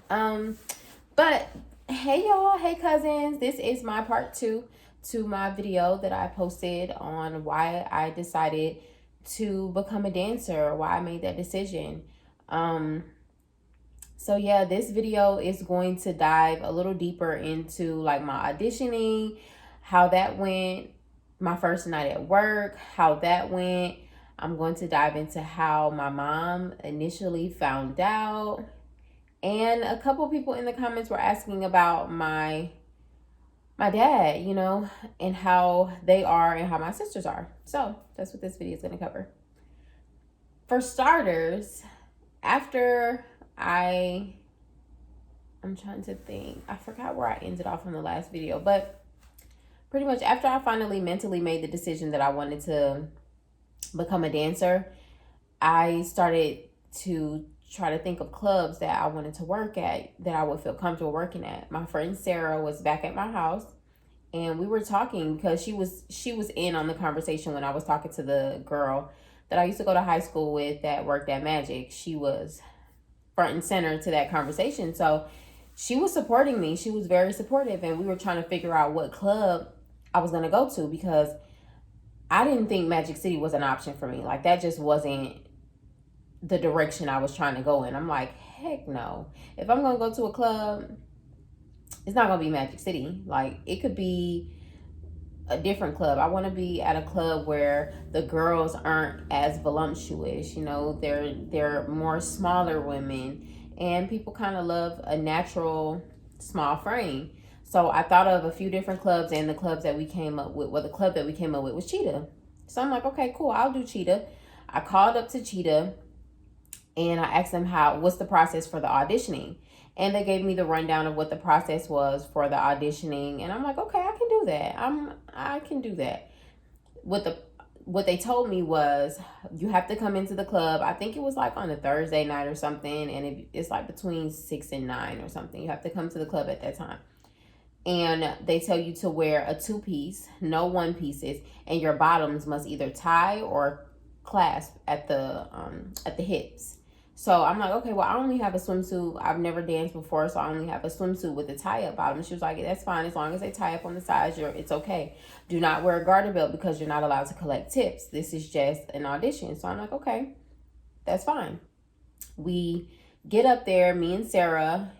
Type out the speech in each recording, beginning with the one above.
But hey y'all, hey cousins, this is my part two to my video that I posted on why I decided to become a dancer, why I made that decision. Um, so yeah, this video is going to dive a little deeper into like my auditioning, how that went, my first night at work, how that went. I'm going to dive into how my mom initially found out, and a couple people in the comments were asking about my dad, and how they are and how my sisters are. So that's what this video is going to cover. For starters, after I'm trying to think, I forgot where I ended off on the last video, but pretty much after I finally mentally made the decision that I wanted to become a dancer, I started to try to think of clubs that I wanted to work at, that I would feel comfortable working at. My friend Sarah was back at my house, and we were talking because she was in on the conversation when I was talking to the girl that I used to go to high school with that worked at Magic. She was front and center to that conversation. So she was supporting me. She was very supportive, and we were trying to figure out what club I was going to go to, because I didn't think Magic City was an option for me. Like, that just wasn't the direction I was trying to go in. I'm like, heck no. If I'm going to go to a club, it's not going to be Magic City. Like, it could be a different club. I want to be at a club where the girls aren't as voluptuous. They're more smaller women, and people kind of love a natural small frame. So I thought of a few different clubs, and the club that we came up with was Cheetah. So I'm like, okay, cool, I'll do Cheetah. I called up to Cheetah, and I asked them what's the process for the auditioning. And they gave me the rundown of what the process was for the auditioning. And I'm like, okay, I can do that. I can do that. What they told me was, you have to come into the club. I think it was like on a Thursday night or something. And it's like between 6 and 9 or something. You have to come to the club at that time. And they tell you to wear a 2-piece, no 1-pieces. And your bottoms must either tie or clasp at the hips. So I'm like, okay, well, I only have a swimsuit. I've never danced before, so I only have a swimsuit with a tie-up bottom. She was like, that's fine. As long as they tie up on the sides, it's okay. Do not wear a garter belt because you're not allowed to collect tips. This is just an audition. So I'm like, okay, that's fine. We get up there, me and Sarah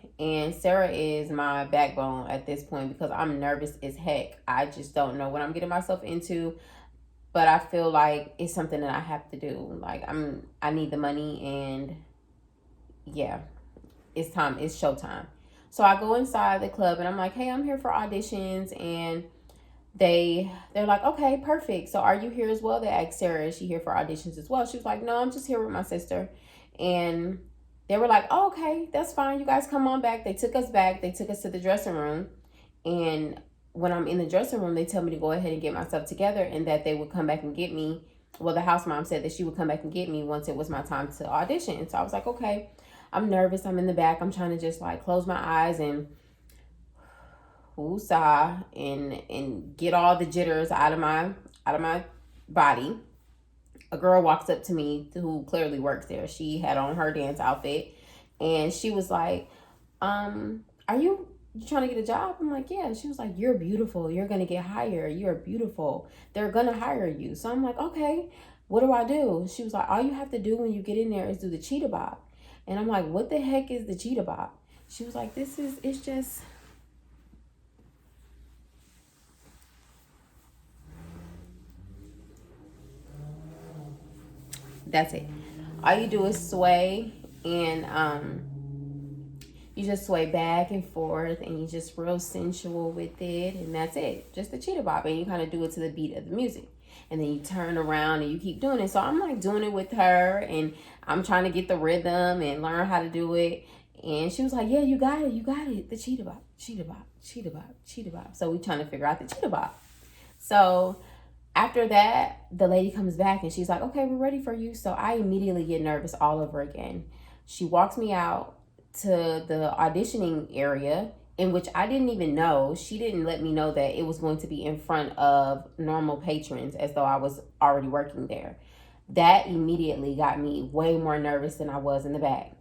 is my backbone at this point because I'm nervous as heck. I just don't know what I'm getting myself into, but I feel like it's something that I have to do. Like, I need the money, and yeah, it's time. It's showtime. So I go inside the club, and I'm like, hey, I'm here for auditions. And they're like, okay, perfect. So are you here as well? They asked Sarah, is she here for auditions as well? She was like, no, I'm just here with my sister. And they were like, oh, okay, that's fine. You guys come on back. They took us back. They took us to the dressing room. And when I'm in the dressing room, they tell me to go ahead and get myself together, and that they would come back and get me. Well, the house mom said that she would come back and get me once it was my time to audition. So I was like, okay. I'm nervous. I'm in the back. I'm trying to just like close my eyes and woosah and get all the jitters out of my body. A girl walks up to me who clearly works there. She had on her dance outfit, and she was like, are you trying to get a job? I'm like, yeah. She was like, you're beautiful. You're going to get hired. You're beautiful. They're going to hire you. So I'm like, okay, what do I do? She was like, all you have to do when you get in there is do the cheetah bob. And I'm like, what the heck is the cheetah bob? She was like, it's just, that's it. All you do is sway, and you just sway back and forth, and you just real sensual with it, and that's it. Just the cheetah bob, and you kind of do it to the beat of the music. And then you turn around and you keep doing it. So I'm like doing it with her, and I'm trying to get the rhythm and learn how to do it. And she was like, yeah, you got it. The cheetah bob, cheetah bob, cheetah bob, cheetah bob. So we trying to figure out the cheetah bob. So after that, the lady comes back and she's like, okay, we're ready for you. So I immediately get nervous all over again. She walks me out to the auditioning area, in which I didn't even know. She didn't let me know that it was going to be in front of normal patrons, as though I was already working there. That immediately got me way more nervous than I was in the back.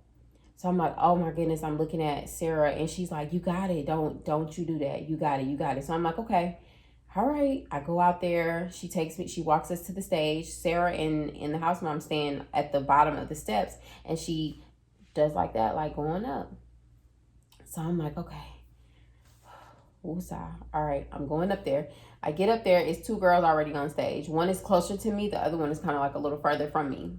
So I'm like, oh my goodness, I'm looking at Sarah and she's like, you got it. Don't you do that. You got it. You got it. So I'm like, okay, all right. I go out there. She takes me, she walks us to the stage. Sarah and the house mom stand at the bottom of the steps and she does like that, like going up. So I'm like, okay. Woosah. All right, I'm going up there. I get up there. It's two girls already on stage. One is closer to me. The other one is kind of like a little further from me.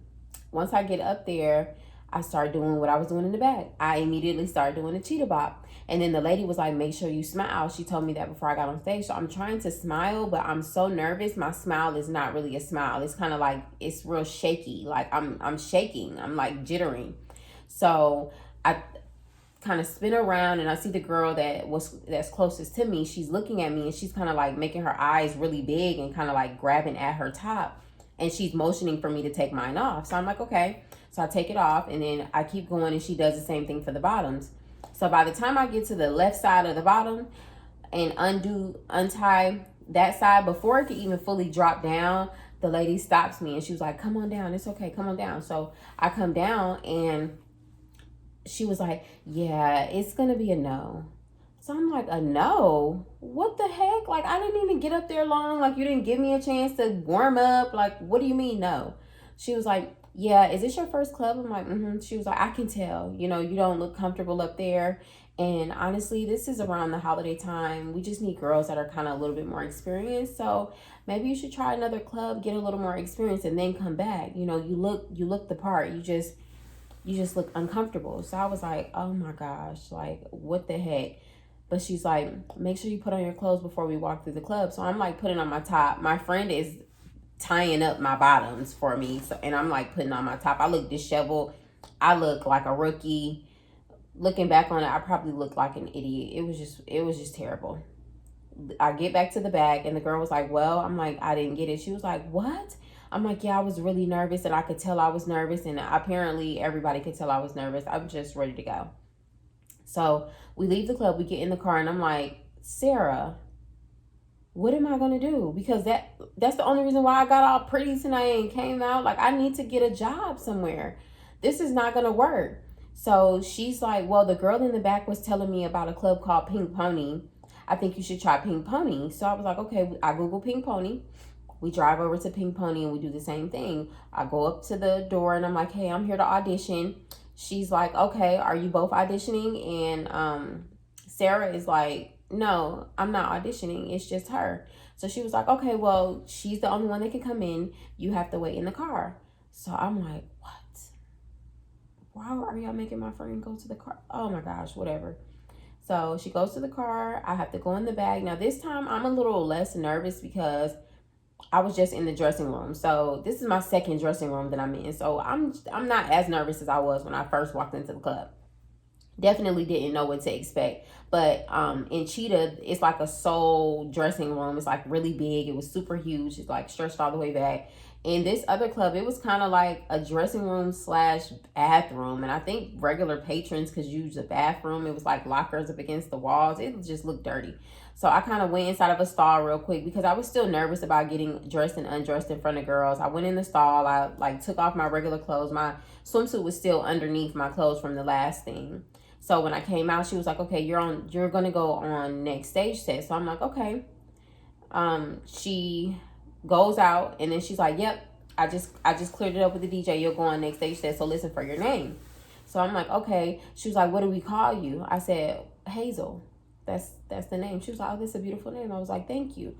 Once I get up there, I start doing what I was doing in the back. I immediately started doing the cheetah bop. And then the lady was like, make sure you smile. She told me that before I got on stage. So I'm trying to smile, but I'm so nervous. My smile is not really a smile. It's kind of like, it's real shaky. Like I'm shaking. I'm like jittering. So I kind of spin around and I see the girl that's closest to me. She's looking at me and she's kind of like making her eyes really big and kind of like grabbing at her top, and she's motioning for me to take mine off. So I'm like, okay. So I take it off and then I keep going and she does the same thing for the bottoms. So by the time I get to the left side of the bottom and untie that side, before it could even fully drop down, the lady stops me and she was like, come on down. It's okay. Come on down. So I come down and she was like, yeah, it's going to be a no. So I'm like, a no? What the heck? Like, I didn't even get up there long. Like, you didn't give me a chance to warm up. Like, what do you mean no? She was like, yeah, is this your first club? I'm like, mm-hmm. She was like, I can tell. You know, you don't look comfortable up there. And honestly, this is around the holiday time. We just need girls that are kind of a little bit more experienced. So maybe you should try another club, get a little more experience, and then come back. You know, you look the part. You just look uncomfortable. So I was like, oh my gosh, like what the heck? But she's like, make sure you put on your clothes before we walk through the club. So I'm like putting on my top. My friend is tying up my bottoms for me. So, and I'm like putting on my top. I look disheveled. I look like a rookie. Looking back on it, I probably looked like an idiot. It was just terrible. I get back to the back and the girl was like, well, I'm like, I didn't get it. She was like, what? I'm like, yeah, I was really nervous and I could tell I was nervous. And apparently everybody could tell I was nervous. I'm just ready to go. So we leave the club, we get in the car and I'm like, Sarah, what am I going to do? Because that's the only reason why I got all pretty tonight and came out. Like, I need to get a job somewhere. This is not going to work. So she's like, well, the girl in the back was telling me about a club called Pink Pony. I think you should try Pink Pony. So I was like, okay, I Google Pink Pony. We drive over to Pink Pony and we do the same thing. I go up to the door and I'm like, hey, I'm here to audition. She's like, okay, are you both auditioning? And Sarah is like, no, I'm not auditioning. It's just her. So she was like, okay, well, she's the only one that can come in. You have to wait in the car. So I'm like, what? Why are y'all making my friend go to the car? Oh my gosh, whatever. So she goes to the car. I have to go in the bag. Now this time I'm a little less nervous because I was just in the dressing room. So this is my second dressing room that I'm in. So I'm not as nervous as I was when I first walked into the club. Definitely didn't know what to expect. But in Cheetah, it's like a soul dressing room. It's like really big. It was super huge. It's like stretched all the way back. In this other club, it was kind of like a dressing room / bathroom. And I think regular patrons could use the bathroom. It was like lockers up against the walls. It just looked dirty. So I kind of went inside of a stall real quick because I was still nervous about getting dressed and undressed in front of girls. I went in the stall. I like took off my regular clothes. My swimsuit was still underneath my clothes from the last thing. So when I came out, she was like, okay, you're going to go on next stage set. So I'm like, okay. She goes out and then she's like, yep, I just cleared it up with the DJ. You'll go on next stage set. So listen for your name. So I'm like, okay. She was like, what do we call you? I said, Hazel. That's the name. She was like, oh, that's a beautiful name. I was like, thank you.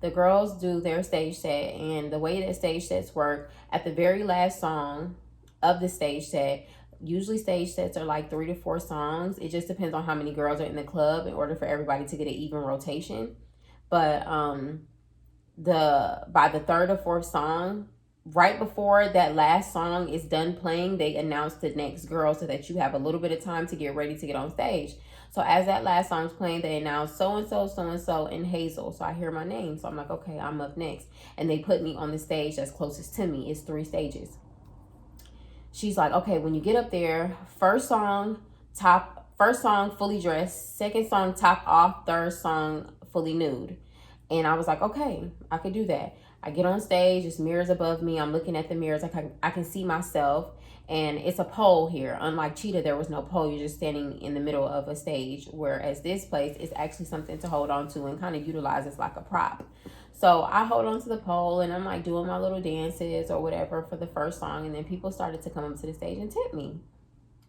The girls do their stage set, and the way that stage sets work, at the very last song of the stage set, usually stage sets are like 3 to 4 songs. It just depends on how many girls are in the club in order for everybody to get an even rotation. But by the third or fourth song, right before that last song is done playing, they announce the next girl so that you have a little bit of time to get ready to get on stage. So as that last song's playing, they announce so-and-so, so-and-so, and Hazel. So I hear my name. So I'm like, okay, I'm up next. And they put me on the stage that's closest to me. It's 3 stages. She's like, okay, when you get up there, first song, fully dressed. Second song, top off. Third song, fully nude. And I was like, okay, I could do that. I get on stage, there's mirrors above me. I'm looking at the mirrors. I can see myself. And it's a pole here. Unlike Cheetah, there was no pole. You're just standing in the middle of a stage. Whereas this place is actually something to hold on to and kind of utilize as like a prop. So I hold on to the pole and I'm like doing my little dances or whatever for the first song. And then people started to come up to the stage and tip me.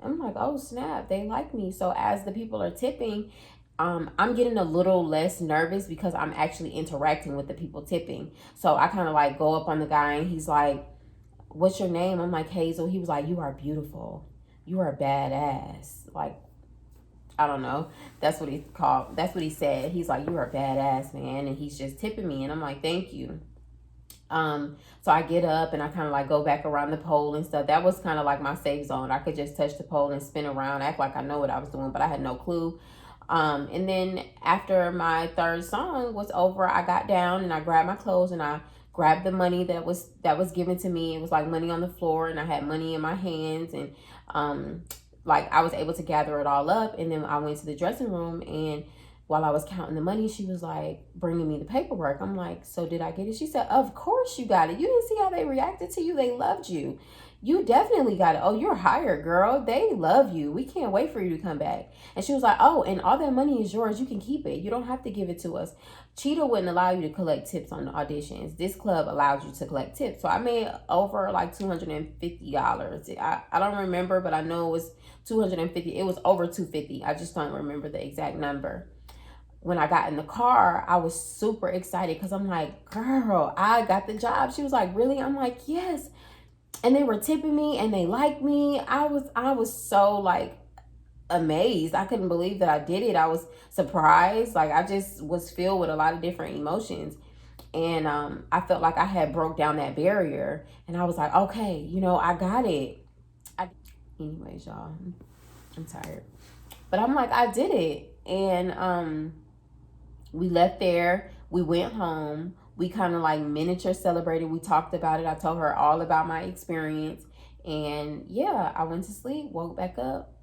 I'm like, oh snap, they like me. So as the people are tipping, I'm getting a little less nervous because I'm actually interacting with the people tipping. So I kind of like go up on the guy and he's like, what's your name? I'm like, Hazel. He was like, you are beautiful. You are badass. Like, I don't know. That's what he called. That's what he said. He's like, you are badass, man. And he's just tipping me. And I'm like, thank you. So I get up and I kind of like go back around the pole and stuff. That was kind of like my safe zone. I could just touch the pole and spin around, act like I know what I was doing, but I had no clue. And then after my third song was over, I got down and I grabbed my clothes and I grabbed the money that was given to me. It was like money on the floor and I had money in my hands and like I was able to gather it all up. And then I went to the dressing room and while I was counting the money, she was like bringing me the paperwork. I'm like, so did I get it? She said, of course you got it. You didn't see how they reacted to you. They loved you. You definitely got it. Oh, you're hired, girl. They love you. We can't wait for you to come back. And she was like, oh, and all that money is yours. You can keep it. You don't have to give it to us. Cheetah wouldn't allow you to collect tips on the auditions. This club allows you to collect tips. So I made over like $250. I don't remember, but I know it was $250. It was over $250. I just don't remember the exact number. When I got in the car, I was super excited because I'm like, girl, I got the job. She was like, really? I'm like, yes. And they were tipping me and they liked me. I was so like amazed. I couldn't believe that I did it. I was surprised. Like I just was filled with a lot of different emotions. And I felt like I had broke down that barrier. And I was like, okay, I got it. Anyways, y'all, I'm tired. But I'm like, I did it. And we left there. We went home. We kind of like miniature celebrated. We talked about it. I told her all about my experience. And yeah, I went to sleep, woke back up,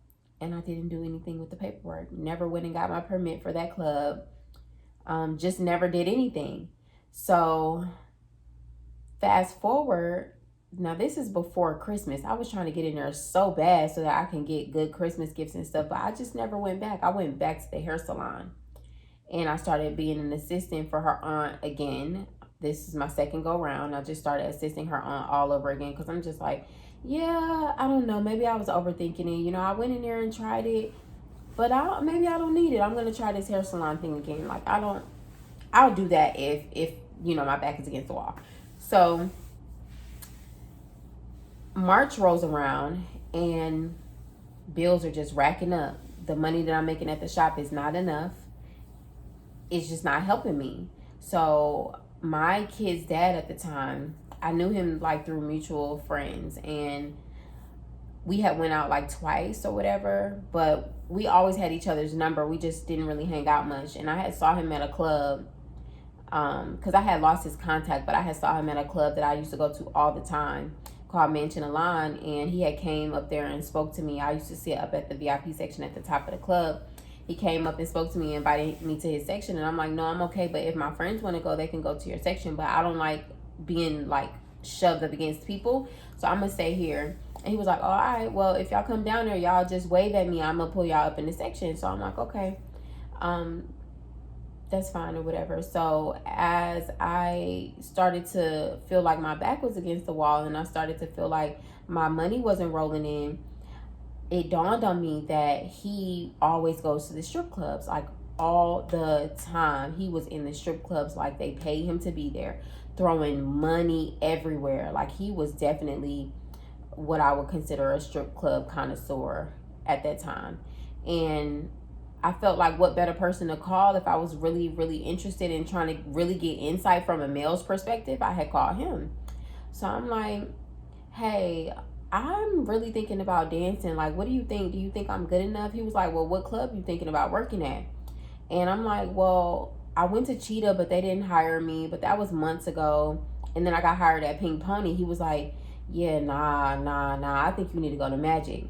and I didn't do anything with the paperwork. Never went and got my permit for that club. Just never did anything. So fast forward. Now this is before Christmas. I was trying to get in there so bad so that I can get good Christmas gifts and stuff. But I just never went back. I went back to the hair salon. And I started being an assistant for her aunt again. This is my second go round. I just started assisting her aunt all over again because I'm just like, yeah, I don't know. Maybe I was overthinking it. I went in there and tried it, but maybe I don't need it. I'm going to try this hair salon thing again. Like I'll do that if my back is against the wall. So March rolls around and bills are just racking up. The money that I'm making at the shop is not enough. It's just not helping me. So my kid's dad at the time, I knew him like through mutual friends and we had went out like twice or whatever, but we always had each other's number. We just didn't really hang out much. And I had saw him at a club because I had lost his contact, but I had saw him at a club that I used to go to all the time called Mansion Alon, and he had came up there and spoke to me. I used to sit up at the VIP section at the top of the club. He came up and spoke to me, invited me to his section. And I'm like, no, I'm okay. But if my friends want to go, they can go to your section. But I don't like being like shoved up against people. So I'm going to stay here. And he was like, all right, well, if y'all come down there, y'all just wave at me. I'm going to pull y'all up in the section. So I'm like, okay, that's fine or whatever. So as I started to feel like my back was against the wall and I started to feel like my money wasn't rolling in, it dawned on me that he always goes to the strip clubs, like all the time. He was in the strip clubs, like they paid him to be there, throwing money everywhere. Like he was definitely what I would consider a strip club connoisseur at that time. And I felt like what better person to call if I was really, really interested in trying to really get insight from a male's perspective. I had called him. So I'm like, hey, I'm really thinking about dancing. Like, what do you think? Do you think I'm good enough? He was like, well, what club you thinking about working at? And I'm like, well, I went to Cheetah, but they didn't hire me. But that was months ago. And then I got hired at Pink Pony. He was like, yeah, nah. I think you need to go to Magic.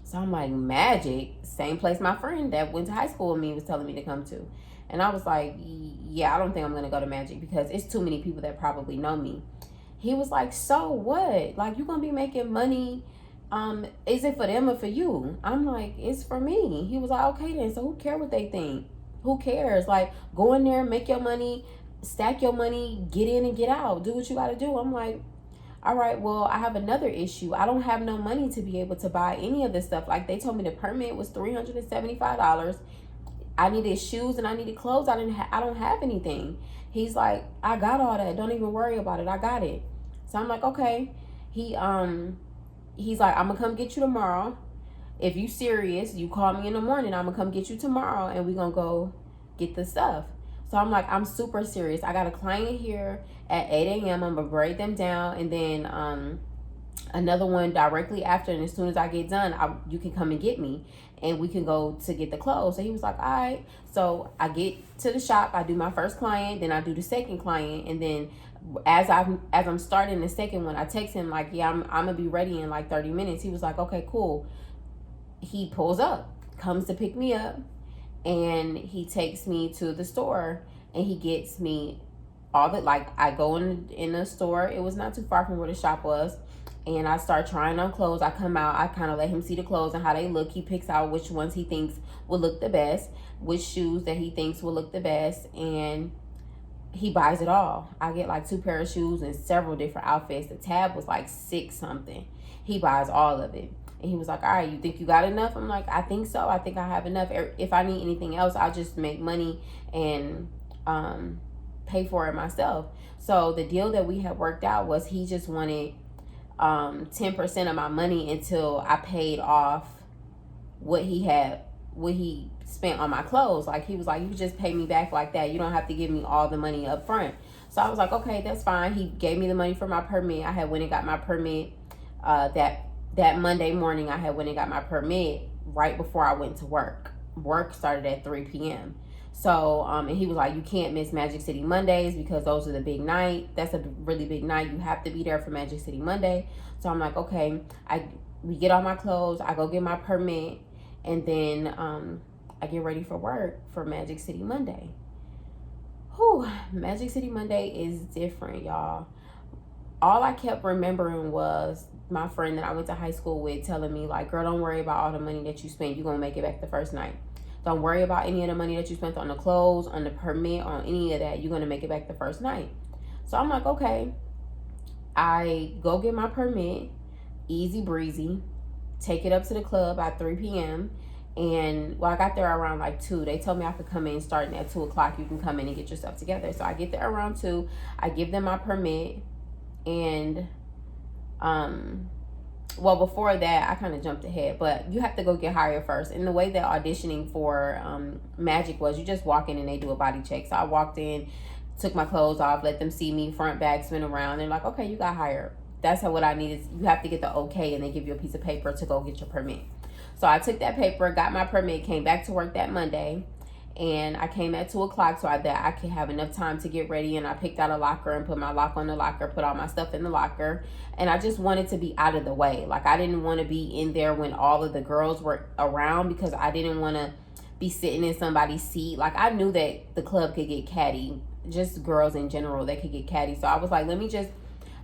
So I'm like, Magic? Same place my friend that went to high school with me was telling me to come to. And I was like, yeah, I don't think I'm going to go to Magic because it's too many people that probably know me. He was like, so what? Like, you're going to be making money is it for them or for you? I'm like, it's for me. He was like, okay then, so who care what they think? Who cares? Like, go in there, make your money, stack your money, get in and get out. Do what you gotta do. I'm like, all right, well, I have another issue. I don't have no money to be able to buy any of this stuff. Like, they told me the permit was $375. I needed shoes and I needed clothes. I don't have anything. He's like, I got all that. Don't even worry about it. I got it. So I'm like, okay. He's like, I'm gonna come get you tomorrow. If you serious, you call me in the morning. I'm gonna come get you tomorrow and we gonna go get the stuff. So I'm like, I'm super serious. I got a client here at 8 a.m. I'm gonna braid them down, and then another one directly after. And as soon as I get done, you can come and get me, and we can go to get the clothes. So he was like, all right. So I get to the shop. I do my first client, then I do the second client, and then as I'm starting the second one, I text him like, yeah, I'm gonna be ready in like 30 minutes. He was like, okay, cool. He pulls up, comes to pick me up, and he takes me to the store, and he gets me all the, like, I go in the store. It was not too far from where the shop was, and I start trying on clothes. I come out, I kind of let him see the clothes and how they look. He picks out which ones he thinks will look the best, which shoes that he thinks will look the best, and he buys it all. I get like 2 pair of shoes and several different outfits. The tab was like 6 something. He buys all of it. And he was like, all right, you think you got enough? I'm like, I think so. I think I have enough. If I need anything else, I'll just make money and pay for it myself. So the deal that we had worked out was he just wanted 10% of my money until I paid off what he spent on my clothes. Like, he was like, you can just pay me back like that. You don't have to give me all the money up front. So I was like, okay, that's fine. He gave me the money for my permit. I had went and got my permit that Monday morning. I had went and got my permit right before I went to work. Work started at 3 p.m. So, and he was like, you can't miss Magic City Mondays because those are the big night. That's a really big night. You have to be there for Magic City Monday. So I'm like, okay. We get all my clothes. I go get my permit. And then I get ready for work for Magic City Monday. Whew, Magic City Monday is different, y'all. All I kept remembering was my friend that I went to high school with telling me, like, girl, don't worry about all the money that you spent. You're going to make it back the first night. Don't worry about any of the money that you spent on the clothes, on the permit, on any of that. You're going to make it back the first night. So I'm like, okay. I go get my permit, easy breezy, take it up to the club at 3 p.m. And I got there around like 2. They told me I could come in starting at 2 o'clock. You can come in and get yourself together. So I get there around 2. I give them my permit. And, before that, I kind of jumped ahead. But you have to go get hired first. And the way that auditioning for Magic was, you just walk in and they do a body check. So I walked in, took my clothes off, let them see me, front, back, spin around. They're like, okay, you got hired. That's what I needed. You have to get the okay, and they give you a piece of paper to go get your permit. So I took that paper, got my permit, came back to work that Monday, and I came at 2 o'clock so that I could have enough time to get ready. And I picked out a locker and put my lock on the locker, put all my stuff in the locker. And I just wanted to be out of the way. Like, I didn't want to be in there when all of the girls were around, because I didn't want to be sitting in somebody's seat. Like, I knew that the club could get catty, just girls in general, they could get catty. So I was like, let me just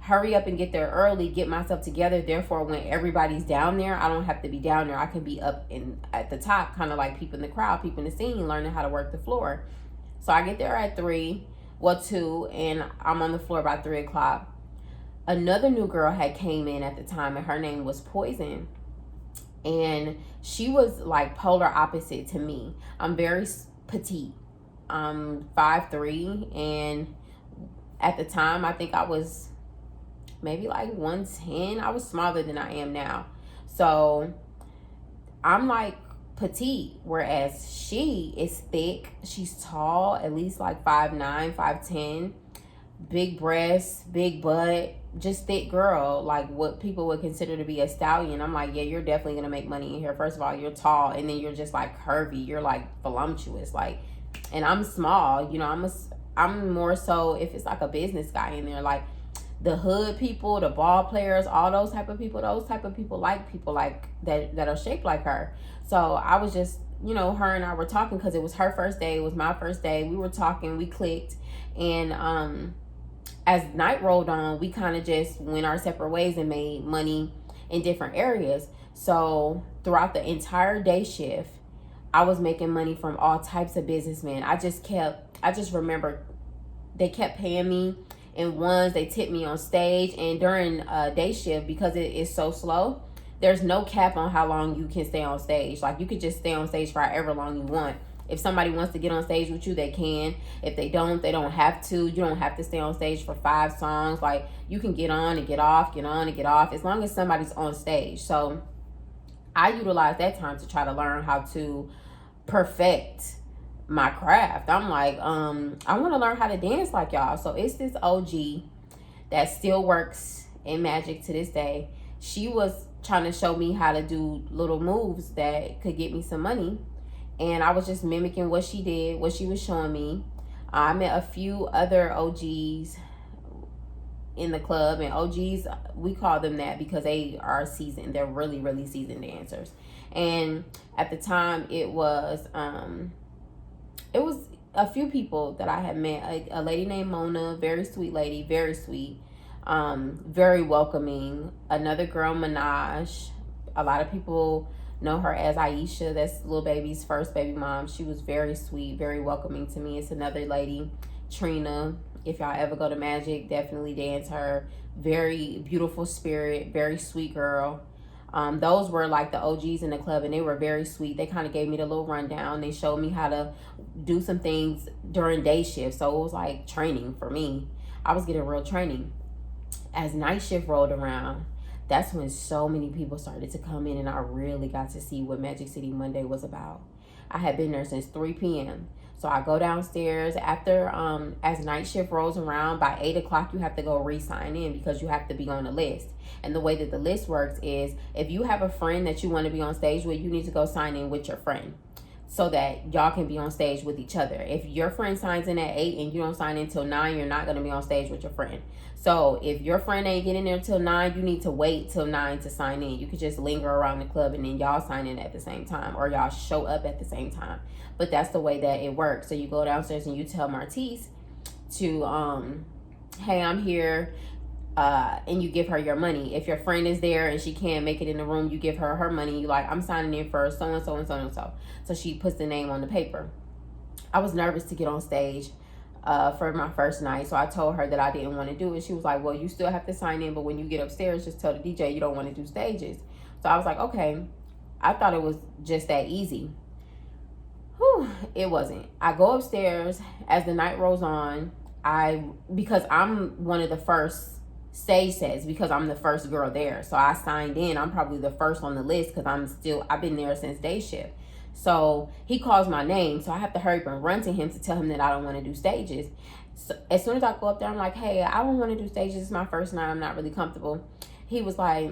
hurry up and get there early, get myself together. Therefore, when everybody's down there, I don't have to be down there. I can be up at the top, kind of like peeping the crowd, peeping the scene, learning how to work the floor. So I get there at 2, and I'm on the floor by 3 o'clock. Another new girl had came in at the time, and her name was Poison. And she was like polar opposite to me. I'm very petite. I'm 5'3", and at the time, I think I was maybe like 110. I was smaller than I am now. So I'm like petite, whereas she is thick. She's tall, at least like 5'9", 5'10", big breasts, big butt, just thick girl, like what people would consider to be a stallion. I'm like, yeah, you're definitely gonna make money in here. First of all, you're tall, and then you're just like curvy. You're like voluptuous, like, and I'm small. You know, I'm more so if it's like a business guy in there, like the hood people, the ball players, all those type of people like people like that are shaped like her. So I was just, you know, her and I were talking because it was her first day, it was my first day. We were talking, we clicked, and as night rolled on, we kind of just went our separate ways and made money in different areas. So throughout the entire day shift, I was making money from all types of businessmen. I just remember they kept paying me in ones. They tipped me on stage. And during day shift, because it is so slow, there's no cap on how long you can stay on stage. Like, you could just stay on stage for however long you want. If somebody wants to get on stage with you, they can. If they don't have to. You don't have to stay on stage for 5 songs. Like, you can get on and get off, get on and get off, as long as somebody's on stage. So I utilized that time to try to learn how to perfect my craft. I'm like, I want to learn how to dance like y'all. So it's this OG that still works in magic to this day. She was trying to show me how to do little moves that could get me some money, and I was just mimicking what she did, what she was showing me. I met a few other OGs in the club, and OGs, we call them that because they are seasoned. They're really, really seasoned dancers. And at the time, it was a few people that I had met. A lady named Mona, very sweet lady, very sweet, very welcoming. Another girl, Minaj. A lot of people know her as Aisha. That's Lil Baby's first baby mom. She was very sweet, very welcoming to me. It's another lady, Trina. If y'all ever go to Magic, definitely dance her. Very beautiful spirit, very sweet girl. Those were like the OGs in the club, and they were very sweet. They kind of gave me the little rundown. They showed me how to do some things during day shift. So it was like training for me. I was getting real training. As night shift rolled around, that's when so many people started to come in, and I really got to see what Magic City Monday was about. I had been there since 3 p.m. So I go downstairs after, as night shift rolls around, by 8 o'clock, you have to go re-sign in because you have to be on the list. And the way that the list works is, if you have a friend that you want to be on stage with, you need to go sign in with your friend so that y'all can be on stage with each other. If your friend signs in at 8 and you don't sign in till 9, you're not going to be on stage with your friend. So if your friend ain't getting there till 9, you need to wait till 9 to sign in. You could just linger around the club and then y'all sign in at the same time, or y'all show up at the same time. But that's the way that it works. So you go downstairs and you tell Martise to, hey, I'm here, and you give her your money. If your friend is there and she can't make it in the room, you give her her money. You like, I'm signing in for so and so and so and so. So she puts the name on the paper. I was nervous to get on stage for my first night, so I told her that I didn't want to do it. She was like, well, you still have to sign in, but when you get upstairs, just tell the DJ you don't want to do stages. So I was like, okay. I thought it was just that easy. Whew, it wasn't. I go upstairs as the night rolls on. Because I'm one of the first stage sets, because I'm the first girl there, so I signed in. I'm probably the first on the list because I've been there since day shift. So he calls my name, so I have to hurry up and run to him to tell him that I don't want to do stages. So as soon as I go up there, I'm like, hey, I don't want to do stages. It's my first night. I'm not really comfortable. He was like,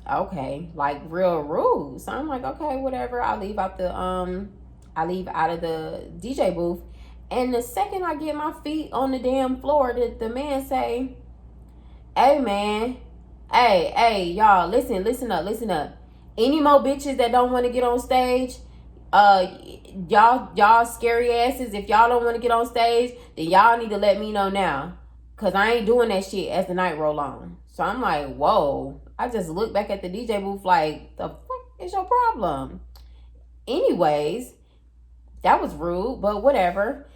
okay, like real rude. So I'm like, okay, whatever. I leave out of the DJ booth, and the second I get my feet on the damn floor, the man say, hey man, hey y'all, listen up. Any more bitches that don't want to get on stage, y'all scary asses, if y'all don't want to get on stage, then y'all need to let me know now, because I ain't doing that shit as the night roll on. So I'm like, whoa. I just look back at the DJ booth like, the fuck is your problem? Anyways, that was rude, but whatever.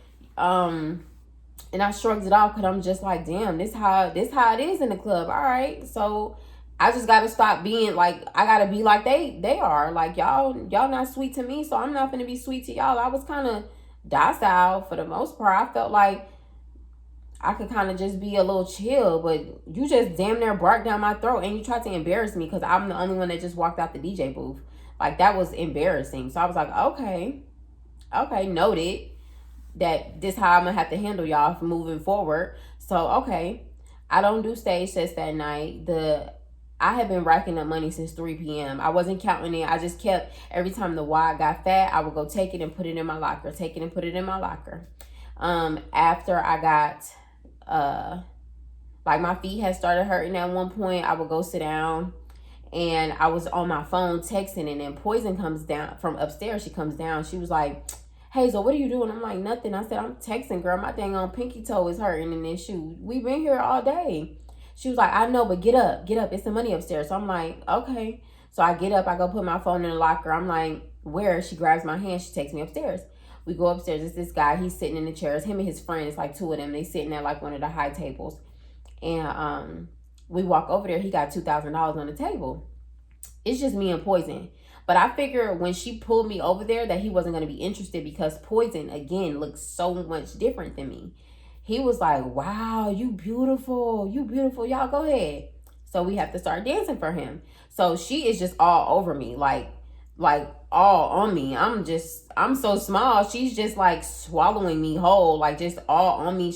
And I shrugged it off because I'm just like, damn, this how it is in the club. All right, so I just gotta stop being like, I gotta be like they are. Like, y'all not sweet to me, so I'm not gonna be sweet to y'all. I was kind of docile for the most part. I felt like I could kind of just be a little chill, but you just damn near barked down my throat, and you tried to embarrass me because I'm the only one that just walked out the DJ booth. Like, that was embarrassing. So I was like, okay, noted. That this how I'm gonna have to handle y'all from moving forward. So okay, I don't do stage sets that night. I had been racking up money since 3 p.m. I wasn't counting it. I just kept, every time the wad got fat, I would go take it and put it in my locker. After I got like my feet had started hurting at one point, I would go sit down, and I was on my phone texting, and then Poison comes down from upstairs. She comes down. She was like, Hazel, what are you doing? I'm like, nothing. I said, I'm texting, girl. My dang on pinky toe is hurting in this shoe. We've been here all day. She was like, I know, but get up, get up. It's the money upstairs. So I'm like, okay. So I get up, I go put my phone in the locker. I'm like, where? She grabs my hand, she takes me upstairs. We go upstairs. It's this guy, he's sitting in the chairs. Him and his friend, it's like two of them. They sitting at like one of the high tables. And we walk over there, he got $2,000 on the table. It's just me and Poison. But I figured when she pulled me over there that he wasn't going to be interested because Poison, again, looks so much different than me. He was like, wow, you beautiful. You beautiful. Y'all go ahead. So we have to start dancing for him. So she is just all over me, like all on me. I'm so small. She's just like swallowing me whole, like just all on me.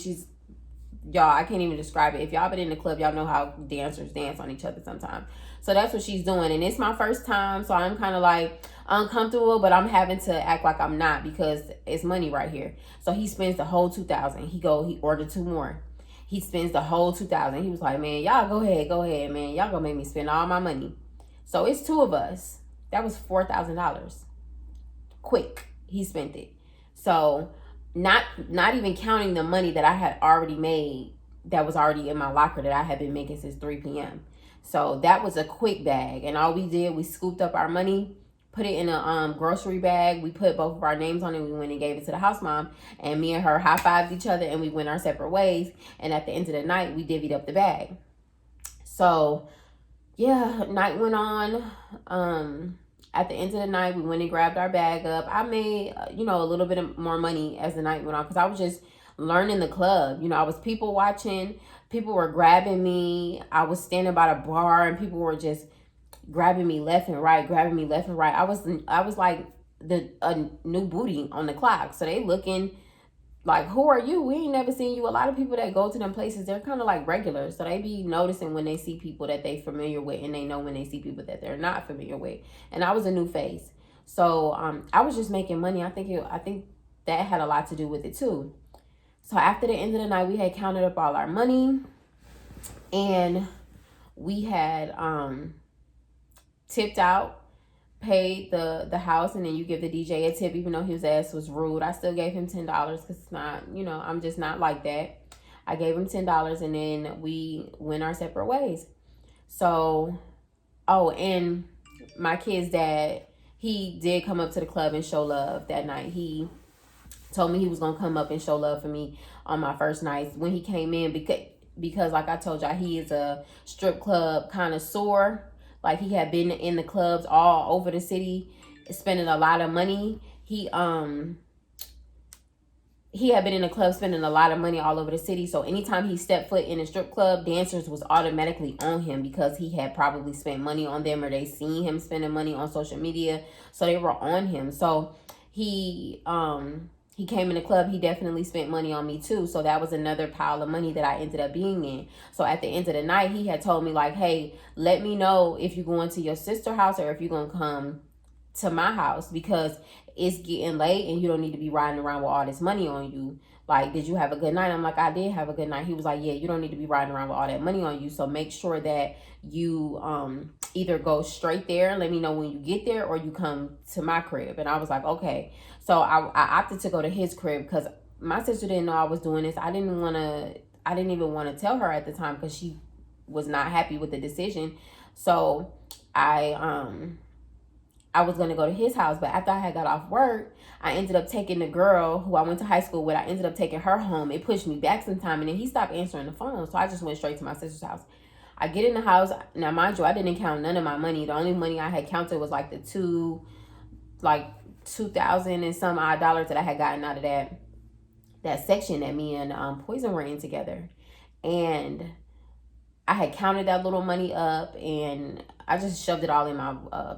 Y'all, I can't even describe it. If y'all been in the club, y'all know how dancers dance on each other sometimes. So that's what she's doing. And it's my first time, so I'm kind of like uncomfortable, but I'm having to act like I'm not because it's money right here. So he spends the whole $2,000. He ordered two more. He spends the whole $2,000. He was like, man, y'all go ahead, man. Y'all gonna make me spend all my money. So it's two of us. That was $4,000. Quick, he spent it. So not even counting the money that I had already made that was already in my locker that I had been making since 3 p.m. So that was a quick bag. And all we did, we scooped up our money, put it in a grocery bag. We put both of our names on it. We went and gave it to the house mom. And me and her high-fived each other and we went our separate ways. And at the end of the night, we divvied up the bag. So, yeah, night went on. At the end of the night, we went and grabbed our bag up. I made, a little bit of more money as the night went on because I was just learning the club. I was people watching. People were grabbing me. I was standing by the bar and people were just grabbing me left and right. I was like a new booty on the clock. So they looking like, who are you? We ain't never seen you. A lot of people that go to them places, they're kind of like regulars. So they be noticing when they see people that they familiar with, and they know when they see people that they're not familiar with. And I was a new face. So I was just making money. I think that had a lot to do with it too. So after the end of the night, we had counted up all our money. And we had tipped out, paid the house, and then you give the DJ a tip. Even though his ass was rude, I still gave him $10 because it's not, I'm just not like that. I gave him $10 and then we went our separate ways. So, and my kid's dad, he did come up to the club and show love that night. He told me he was gonna come up and show love for me on my first night when he came in because like I told y'all, he is a strip club connoisseur. Like he had been in the clubs all over the city, spending a lot of money. He had been in the club spending a lot of money all over the city. So anytime he stepped foot in a strip club, dancers was automatically on him because he had probably spent money on them or they seen him spending money on social media. So they were on him. So he came in the club, he definitely spent money on me too. So that was another pile of money that I ended up being in. So at the end of the night, he had told me like, hey, let me know if you're going to your sister's house or if you're going to come to my house because it's getting late and you don't need to be riding around with all this money on you. Like, did you have a good night? I'm like, I did have a good night. He was like, yeah, you don't need to be riding around with all that money on you. So make sure that you either go straight there and let me know when you get there or you come to my crib. And I was like, okay. So I opted to go to his crib because my sister didn't know I was doing this. I didn't even want to tell her at the time because she was not happy with the decision. So I was going to go to his house. But after I had got off work, I ended up taking the girl who I went to high school with. I ended up taking her home. It pushed me back some time. And then he stopped answering the phone. So I just went straight to my sister's house. I get in the house. Now, mind you, I didn't count none of my money. The only money I had counted was like the $2,000 and some odd dollars that I had gotten out of that section that me and Poison were in together. And I had counted that little money up and I just shoved it all in my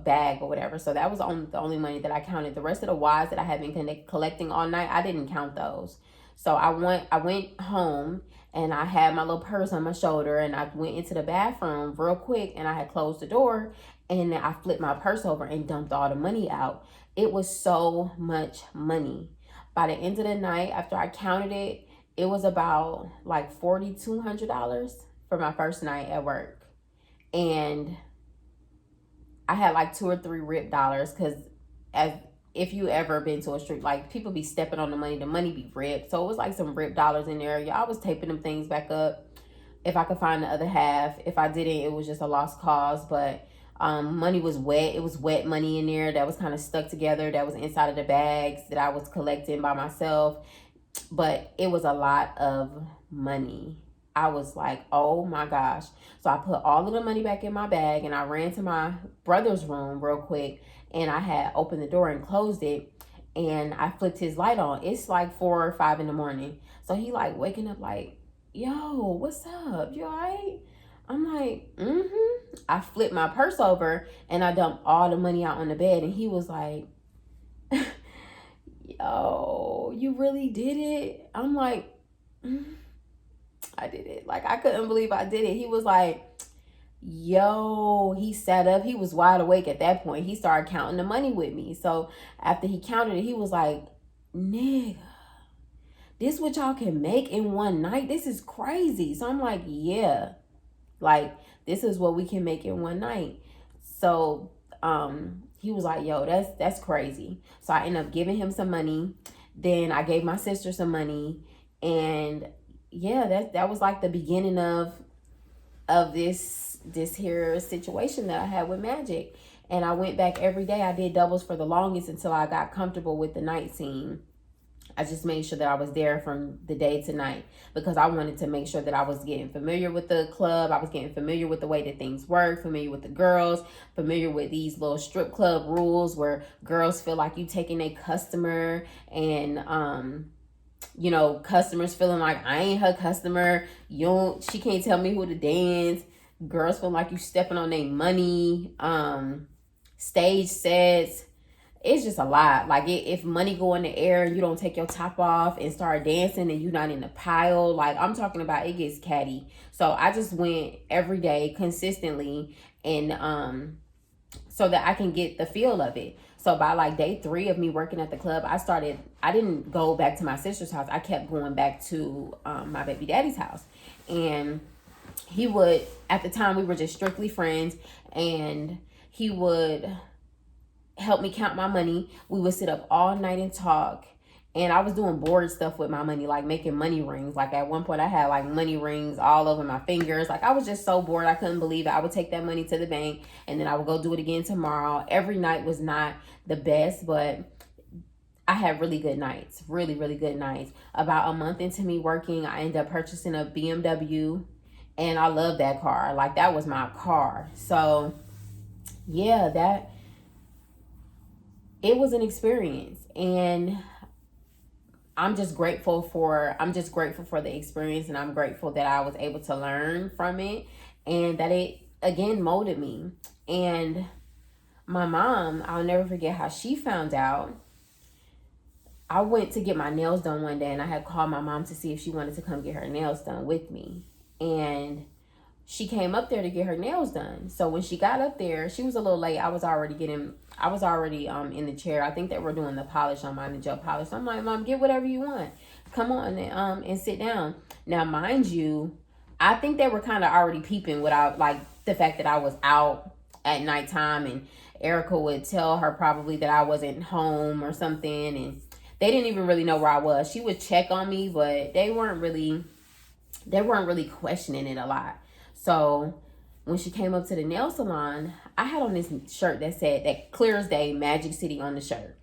bag or whatever. So that was the only money that I counted. The rest of the wides that I had been collecting all night, I didn't count those. So I went home and I had my little purse on my shoulder and I went into the bathroom real quick and I had closed the door and I flipped my purse over and dumped all the money out. It was so much money. By the end of the night, after I counted it, it was about like $4,200 for my first night at work. And I had like 2 or 3 ripped dollars because if you ever been to a street, like people be stepping on the money be ripped. So it was like some ripped dollars in there. Y'all was taping them things back up. if I could find the other half. If I didn't, it was just a lost cause. But money was wet. It was wet money in there that was kind of stuck together, that was inside of the bags that I was collecting by myself. But it was a lot of money. I was like, oh my gosh. So I put all of the money back in my bag and I ran to my brother's room real quick, and I had opened the door and closed it, and I flipped his light on. It's like 4 or 5 in the morning. So he like waking up like, yo, what's up? You all right? I'm like, mm-hmm. I flipped my purse over and I dumped all the money out on the bed, and he was like, yo, you really did it? I'm like, I did it. Like, I couldn't believe I did it. He was like, yo, he sat up. He was wide awake at that point. He started counting the money with me. So after he counted it, he was like, nigga, this what y'all can make in one night? This is crazy. So I'm like, yeah, like, this is what we can make in one night. So he was like, yo, that's crazy. So I ended up giving him some money. Then I gave my sister some money. And yeah, that was like the beginning of this here situation that I had with Magic. And I went back every day. I did doubles for the longest until I got comfortable with the night scene. I just made sure that I was there from the day to night because I wanted to make sure that I was getting familiar with the club. I was getting familiar with the way that things work, familiar with the girls, familiar with these little strip club rules where girls feel like you taking a customer, and you know, customers feeling like I ain't her customer. She can't tell me who to dance. Girls feel like you stepping on their money. Stage sets. It's just a lot. Like, if money go in the air and you don't take your top off and start dancing and you're not in the pile, like, I'm talking about, it gets catty. So I just went every day consistently, and so that I can get the feel of it. So by like day 3 of me working at the club, I didn't go back to my sister's house. I kept going back to my baby daddy's house. And he would, at the time we were just strictly friends, and he would help me count my money. We would sit up all night and talk. And I was doing bored stuff with my money, like making money rings. Like, at one point I had like money rings all over my fingers. Like, I was just so bored. I couldn't believe it. I would take that money to the bank and then I would go do it again tomorrow. Every night was not the best, but I had really good nights. Really, really good nights. About a month into me working, I ended up purchasing a BMW, and I love that car. Like, that was my car. So yeah, it was an experience, and I'm just grateful for the experience, and I'm grateful that I was able to learn from it, and that it again molded me. And my mom, I'll never forget how she found out. I went to get my nails done one day, and I had called my mom to see if she wanted to come get her nails done with me. And she came up there to get her nails done. So when she got up there, she was a little late. I was already in the chair. I think they were doing the polish on mine, the gel polish. So I'm like, Mom, get whatever you want. Come on and sit down. Now, mind you, I think they were kind of already peeping without, like, the fact that I was out at nighttime, and Erica would tell her probably that I wasn't home or something, and they didn't even really know where I was. She would check on me, but they weren't really questioning it a lot. So when she came up to the nail salon, I had on this shirt that said, that clear as day, Magic City on the shirt.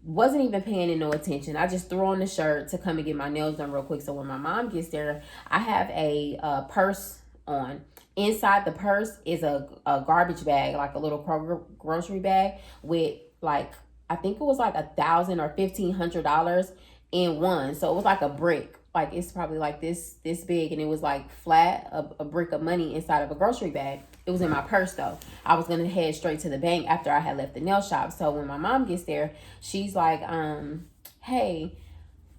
Wasn't even paying it no attention. I just threw on the shirt to come and get my nails done real quick. So when my mom gets there, I have a purse on. Inside the purse is a garbage bag, like a little grocery bag with, like, I think it was like $1,000 or $1,500 in one. So it was like a brick. Like, it's probably like this big, and it was like flat, a brick of money inside of a grocery bag. It was in my purse though. I was gonna head straight to the bank after I had left the nail shop. So when my mom gets there, she's like, hey,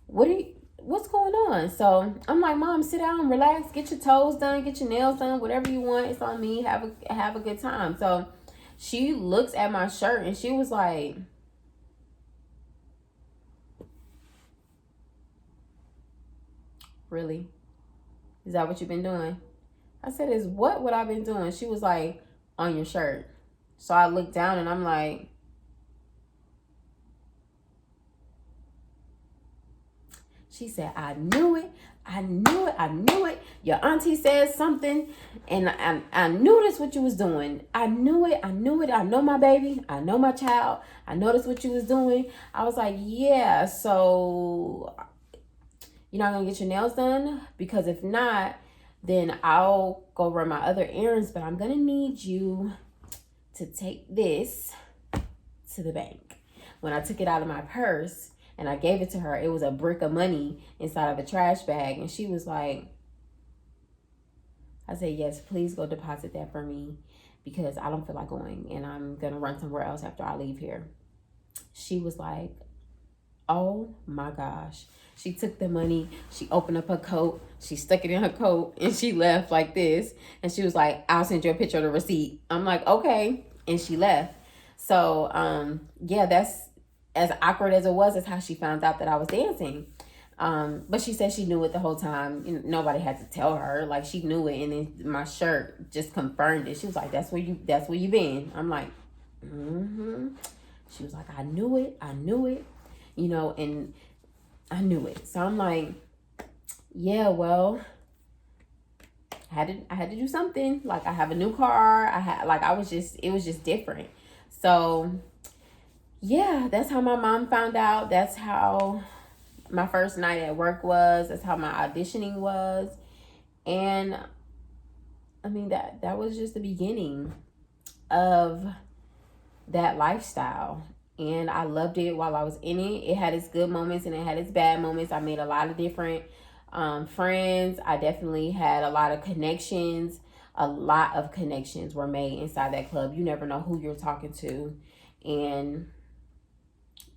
what's going on? So I'm like, Mom, sit down, relax, get your toes done, get your nails done, whatever you want. It's on me. Have a good time. So she looks at my shirt and she was like, really? Is that what you've been doing? I said, is what I've been doing? She was like, on your shirt. So I looked down and I'm like, She said, I knew it. I knew it. I knew it. Your auntie said something, and I knew this what you was doing. I knew it. I knew it. I know my baby. I know my child. I know this what you was doing. I was like, yeah, so you're not going to get your nails done? Because if not, then I'll go run my other errands, but I'm going to need you to take this to the bank. When I took it out of my purse and I gave it to her, it was a brick of money inside of a trash bag. And she was like, I said, yes, please go deposit that for me because I don't feel like going and I'm going to run somewhere else after I leave here. She was like, oh my gosh. She took the money, she opened up her coat, she stuck it in her coat, and she left like this. And she was like, I'll send you a picture of the receipt. I'm like, okay. And she left. So, yeah, that's as awkward as it was. That's how she found out that I was dancing. But she said she knew it the whole time. You know, nobody had to tell her. Like, she knew it. And then my shirt just confirmed it. She was like, that's where you been. I'm like, mm-hmm. She was like, I knew it. You know, and I knew it. So I'm like, yeah, well, I had to do something. Like, I have a new car. It was just different. So yeah, that's how my mom found out. That's how my first night at work was. That's how my auditioning was. And I mean, that was just the beginning of that lifestyle. And I loved it while I was in it. It had its good moments and it had its bad moments. I made a lot of different friends. I definitely had a lot of connections. A lot of connections were made inside that club. You never know who you're talking to. And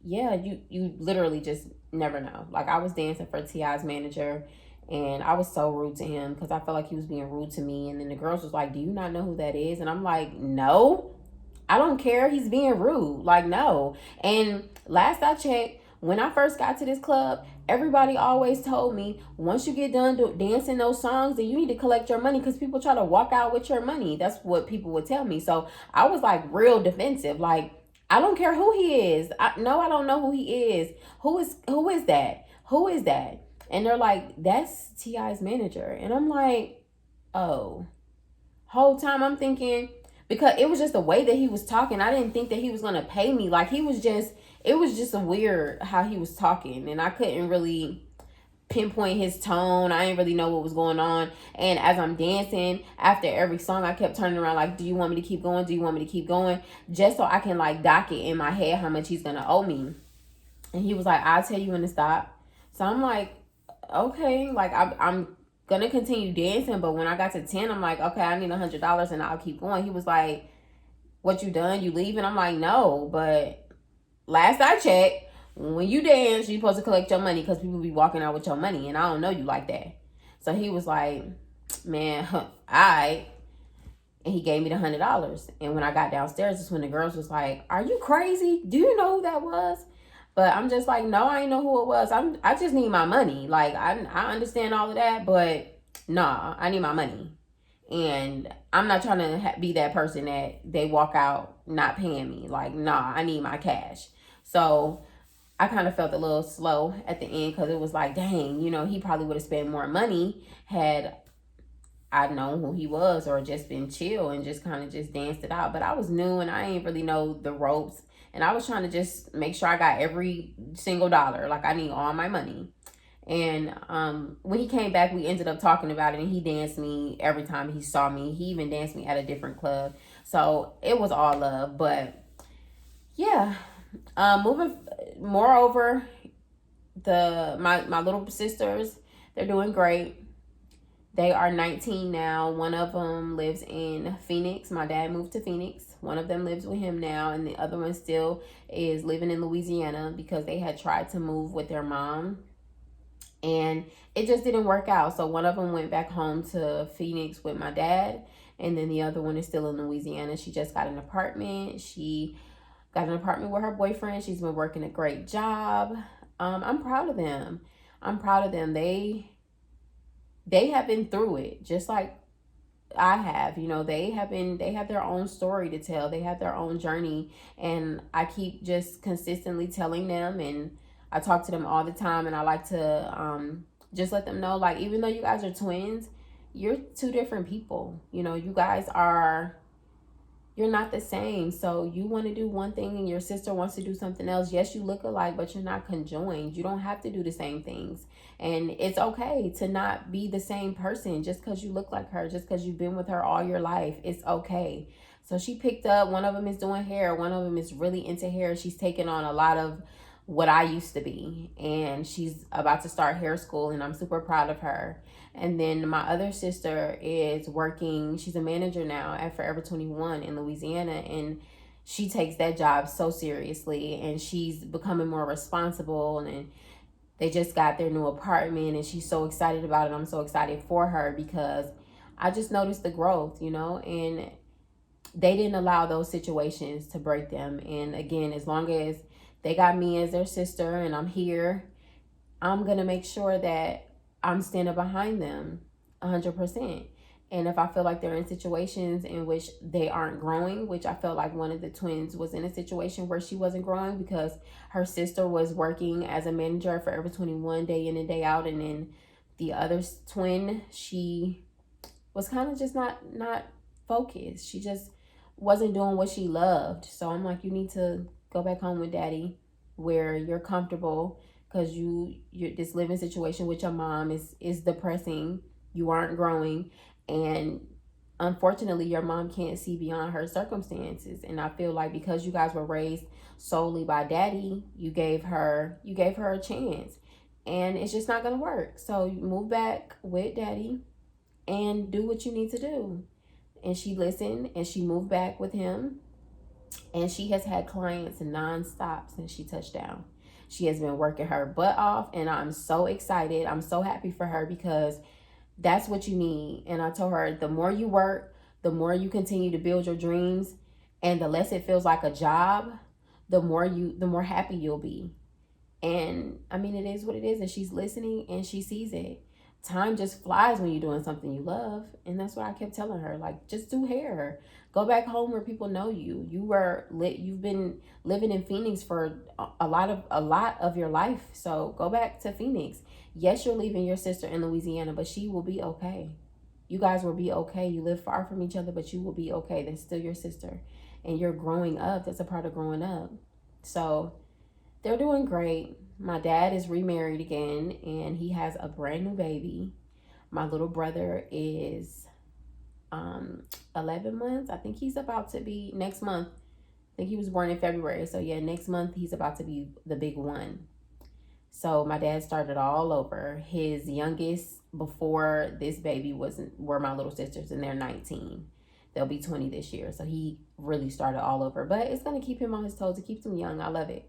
yeah, you literally just never know. Like, I was dancing for T.I.'s manager and I was so rude to him because I felt like he was being rude to me. And then the girls was like, do you not know who that is? And I'm like, no. I don't care. He's being rude. Like, no. And last I checked, when I first got to this club, everybody always told me, once you get done dancing those songs, then you need to collect your money because people try to walk out with your money. That's what people would tell me. So I was like real defensive. Like, I don't care who he is. I don't know who he is. Who is that? Who is that? And they're like, that's T.I.'s manager. And I'm like, oh. Whole time I'm thinking, because it was just the way that he was talking. I didn't think that he was going to pay me. Like, it was just a weird how he was talking. And I couldn't really pinpoint his tone. I didn't really know what was going on. And as I'm dancing, after every song, I kept turning around like, do you want me to keep going? Do you want me to keep going? Just so I can like dock it in my head how much he's going to owe me. And he was like, I'll tell you when to stop. So I'm like, okay. Like, I'm gonna continue dancing, but when I got to 10, I'm like, okay, I need $100 and I'll keep going. He was like, what, you done? You leaving? I'm like, no, but last I checked, when you dance, you're supposed to collect your money because people be walking out with your money, and I don't know you like that. So he was like, man, all right. And he gave me the $100. And when I got downstairs, that's when the girls was like, are you crazy? Do you know who that was? But I'm just like, no, I ain't know who it was. I just need my money. Like, I understand all of that, but nah, I need my money. And I'm not trying to be that person that they walk out not paying me. Like, nah, I need my cash. So I kind of felt a little slow at the end because it was like, dang, you know, he probably would have spent more money had I known who he was or just been chill and just kind of just danced it out. But I was new and I ain't really know the ropes. And I was trying to just make sure I got every single dollar. Like, I need all my money. And when he came back, we ended up talking about it. And he danced me every time he saw me. He even danced me at a different club. So it was all love. But yeah, moreover, my little sisters, they're doing great. They are 19 now. One of them lives in Phoenix. My dad moved to Phoenix. One of them lives with him now. And the other one still is living in Louisiana because they had tried to move with their mom. And it just didn't work out. So one of them went back home to Phoenix with my dad. And then the other one is still in Louisiana. She just got an apartment. She got an apartment with her boyfriend. She's been working a great job. I'm proud of them. They have been through it just like I have. You know, they have their own story to tell. They have their own journey, and I keep just consistently telling them, and I talk to them all the time, and I like to just let them know, like, even though you guys are twins, you're two different people. You know, you guys are, you're not the same. So you want to do one thing and your sister wants to do something else. Yes, you look alike, but you're not conjoined. You don't have to do the same things. And it's okay to not be the same person just because you look like her, just because you've been with her all your life. It's okay. So she picked up, one of them is doing hair, one of them is really into hair. She's taken on a lot of what I used to be, and she's about to start hair school, and I'm super proud of her. And then my other sister is working, she's a manager now at Forever 21 in Louisiana, and she takes that job so seriously, and she's becoming more responsible, and they just got their new apartment, and she's so excited about it. I'm so excited for her because I just noticed the growth, you know, and they didn't allow those situations to break them. And again, as long as they got me as their sister and I'm here, I'm going to make sure that I'm standing behind them 100%. And if I feel like they're in situations in which they aren't growing, which I felt like one of the twins was in a situation where she wasn't growing because her sister was working as a manager at Forever 21 day in and day out. And then the other twin, she was kind of just not focused. She just wasn't doing what she loved. So I'm like, you need to go back home with daddy where you're comfortable, because you're this living situation with your mom is depressing. You aren't growing, and unfortunately your mom can't see beyond her circumstances. And I feel like because you guys were raised solely by daddy, you gave her a chance, and it's just not gonna work. So you move back with daddy and do what you need to do. And she listened and she moved back with him, and she has had clients nonstop since she touched down. She has been working her butt off, and I'm so excited. I'm so happy for her because that's what you need. And I told her, the more you work, the more you continue to build your dreams, and the less it feels like a job, the more happy you'll be. And I mean, it is what it is, and she's listening and she sees it. Time just flies when you're doing something you love. And that's what I kept telling her, like, just do hair. Go back home where people know you. You've been living in Phoenix for a lot of your life. So go back to Phoenix. Yes, you're leaving your sister in Louisiana, but she will be okay. You guys will be okay. You live far from each other, but you will be okay. That's still your sister. And you're growing up. That's a part of growing up. So they're doing great. My dad is remarried again, and he has a brand new baby. My little brother is 11 months. I think he's about to be next month. I think he was born in February. So yeah, next month he's about to be the big one. So my dad started all over. His youngest before this baby were my little sisters, and they're 19. They'll be 20 this year. So he really started all over. But it's going to keep him on his toes. It keeps him young. I love it.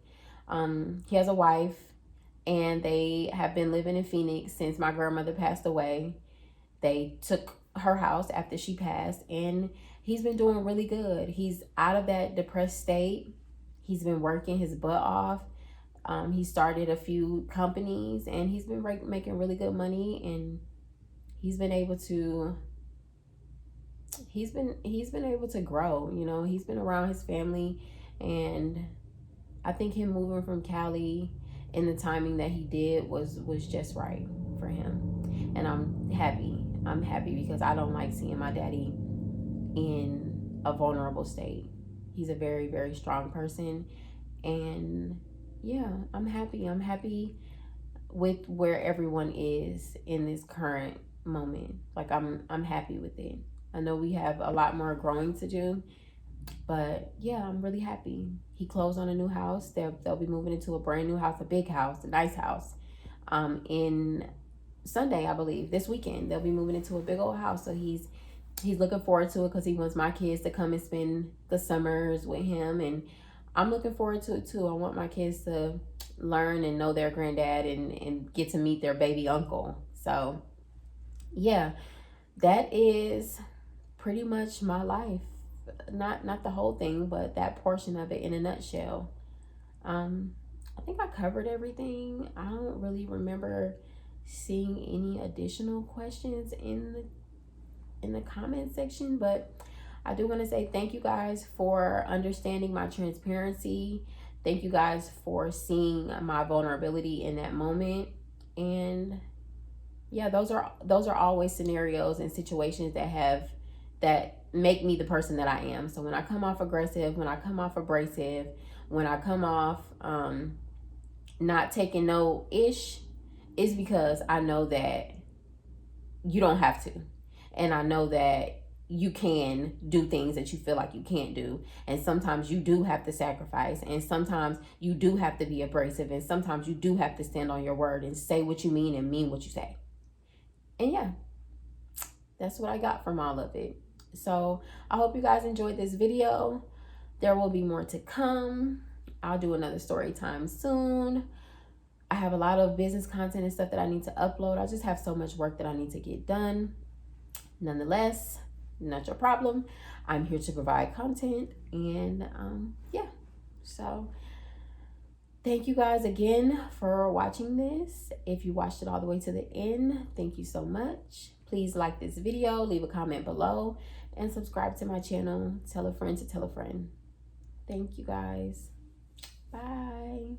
He has a wife, and they have been living in Phoenix since my grandmother passed away. They took her house after she passed, and he's been doing really good. He's out of that depressed state. He's been working his butt off. He started a few companies, and he's been making really good money, and he's been able to grow. You know, he's been around his family, and I think him moving from Cali in the timing that he did was just right for him. And I'm happy. I'm happy because I don't like seeing my daddy in a vulnerable state. He's a very, very strong person. And yeah, I'm happy. I'm happy with where everyone is in this current moment. Like I'm happy with it. I know we have a lot more growing to do, but yeah, I'm really happy. He closed on a new house. They'll be moving into a brand new house, a big house, a nice house. In Sunday, I believe, this weekend, they'll be moving into a big old house. So he's looking forward to it because he wants my kids to come and spend the summers with him, and I'm looking forward to it too. I want my kids to learn and know their granddad and get to meet their baby uncle. So yeah, that is pretty much my life. Not the whole thing, but that portion of it in a nutshell. I think I covered everything. I don't really remember seeing any additional questions in the comment section, but I do want to say thank you guys for understanding my transparency. thank you guys for seeing my vulnerability in that moment. And yeah, those are always scenarios and situations that make me the person that I am. So when I come off aggressive, when I come off abrasive, when I come off not taking no ish, is because I know that you don't have to. And I know that you can do things that you feel like you can't do. And sometimes you do have to sacrifice. And sometimes you do have to be abrasive. And sometimes you do have to stand on your word and say what you mean and mean what you say. And yeah, that's what I got from all of it. So I hope you guys enjoyed this video. There will be more to come. I'll do another story time soon. I have a lot of business content and stuff that I need to upload. I just have so much work that I need to get done. Nonetheless, not your problem. I'm here to provide content. And yeah, so thank you guys again for watching this. If you watched it all the way to the end, thank you so much. Please like this video, leave a comment below, and subscribe to my channel. Tell a friend to tell a friend. Thank you guys. Bye.